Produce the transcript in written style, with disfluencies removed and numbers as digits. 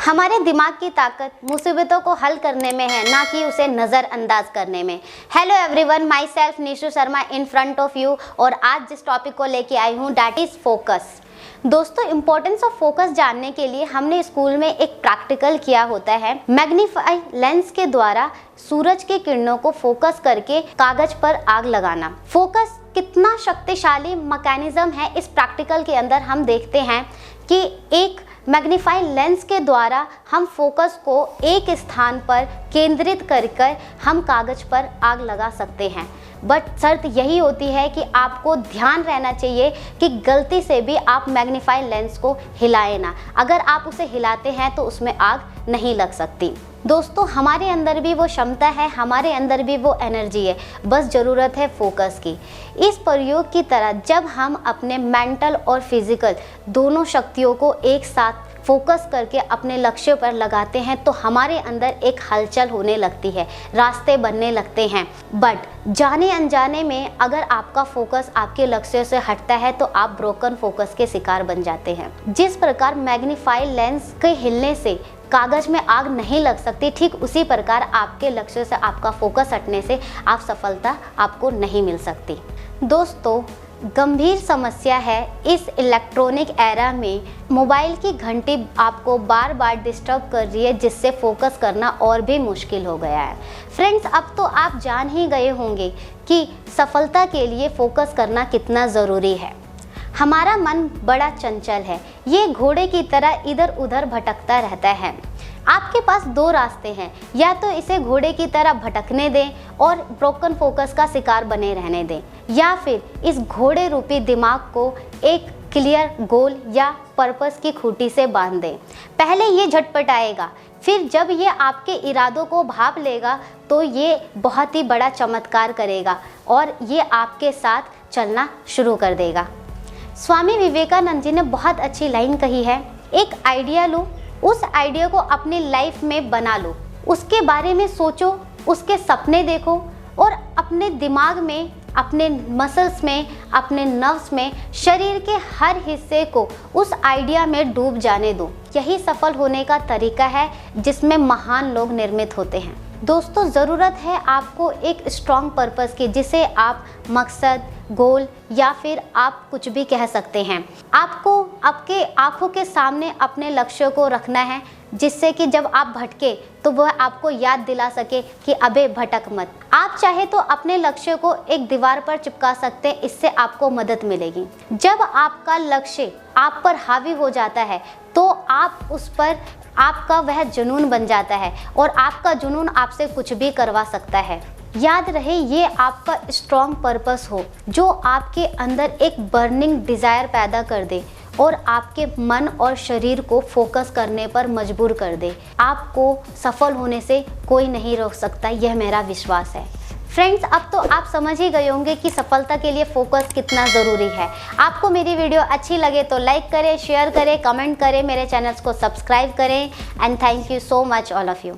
हमारे दिमाग की ताकत मुसीबतों को हल करने में है, ना कि उसे नज़रअंदाज करने में। Hello everyone, my self Nishu Sharma in front of you. और आज जिस टॉपिक को लेके आई हूँ डैट इज़ फोकस। दोस्तों, इम्पोर्टेंस ऑफ फोकस जानने के लिए हमने स्कूल में एक प्रैक्टिकल किया होता है। मैग्नीफाई लेंस के द्वारा सूरज की किरणों को फोकस करके कागज पर आग लगाना। फोकस कितना शक्तिशाली मैकेनिज्म है, इस प्रैक्टिकल के अंदर हम देखते हैं कि एक मैग्नीफाई लेंस के द्वारा हम फोकस को एक स्थान पर केंद्रित कर हम कागज पर आग लगा सकते हैं। बट शर्त यही होती है कि आपको ध्यान रहना चाहिए कि गलती से भी आप मैग्नीफाई लेंस को हिलाए ना। अगर आप उसे हिलाते हैं तो उसमें आग नहीं लग सकती। दोस्तों, हमारे अंदर भी वो क्षमता है, हमारे अंदर भी वो एनर्जी है, बस ज़रूरत है फोकस की। इस प्रयोग की तरह जब हम अपने मेंटल और फिजिकल दोनों शक्तियों को एक साथ फोकस करके अपने लक्ष्य पर लगाते हैं तो हमारे अंदर एक हलचल होने लगती है, रास्ते बनने लगते हैं। बट जाने अनजाने में अगर आपका फोकस आपके लक्ष्य से हटता है तो आप ब्रोकन फोकस के शिकार बन जाते हैं। जिस प्रकार मैग्नीफाई लेंस के हिलने से कागज में आग नहीं लग सकती, ठीक उसी प्रकार आपके लक्ष्य से आपका फोकस हटने से आप सफलता आपको नहीं मिल सकती। दोस्तों, गंभीर समस्या है इस इलेक्ट्रॉनिक एरा में मोबाइल की घंटी आपको बार बार डिस्टर्ब कर रही है, जिससे फोकस करना और भी मुश्किल हो गया है। फ्रेंड्स, अब तो आप जान ही गए होंगे कि सफलता के लिए फोकस करना कितना ज़रूरी है। हमारा मन बड़ा चंचल है, ये घोड़े की तरह इधर उधर भटकता रहता है। आपके पास दो रास्ते हैं, या तो इसे घोड़े की तरह भटकने दें और ब्रोकन फोकस का शिकार बने रहने दें, या फिर इस घोड़े रूपी दिमाग को एक क्लियर गोल या पर्पस की खूंटी से बांध दें। पहले ये झटपटाएगा, फिर जब ये आपके इरादों को भांप लेगा तो ये बहुत ही बड़ा चमत्कार करेगा और ये आपके साथ चलना शुरू कर देगा। स्वामी विवेकानंद जी ने बहुत अच्छी लाइन कही है, एक आइडिया लो, उस आइडिया को अपनी लाइफ में बना लो, उसके बारे में सोचो, उसके सपने देखो और अपने दिमाग में, अपने मसल्स में, अपने नर्व्स में, शरीर के हर हिस्से को उस आइडिया में डूब जाने दो। यही सफल होने का तरीका है जिसमें महान लोग निर्मित होते हैं। दोस्तों, ज़रूरत है आपको एक स्ट्रॉन्ग पर्पस की, जिसे आप मकसद, गोल या फिर आप कुछ भी कह सकते हैं। आपको आपके आंखों के सामने अपने लक्ष्य को रखना है, जिससे कि जब आप भटके तो वह आपको याद दिला सके कि अबे भटक मत। आप चाहे तो अपने लक्ष्य को एक दीवार पर चिपका सकते हैं, इससे आपको मदद मिलेगी। जब आपका लक्ष्य आप पर हावी हो जाता है तो आप उस पर आपका वह जुनून बन जाता है और आपका जुनून आपसे कुछ भी करवा सकता है। याद रहे, ये आपका स्ट्रॉन्ग पर्पस हो जो आपके अंदर एक बर्निंग डिज़ायर पैदा कर दे और आपके मन और शरीर को फोकस करने पर मजबूर कर दे। आपको सफल होने से कोई नहीं रोक सकता, यह मेरा विश्वास है। फ्रेंड्स, अब तो आप समझ ही गए होंगे कि सफलता के लिए फोकस कितना ज़रूरी है। आपको मेरी वीडियो अच्छी लगे तो लाइक करें, शेयर करें, कमेंट करें, मेरे चैनल्स को सब्सक्राइब करें and thank you so much all of you.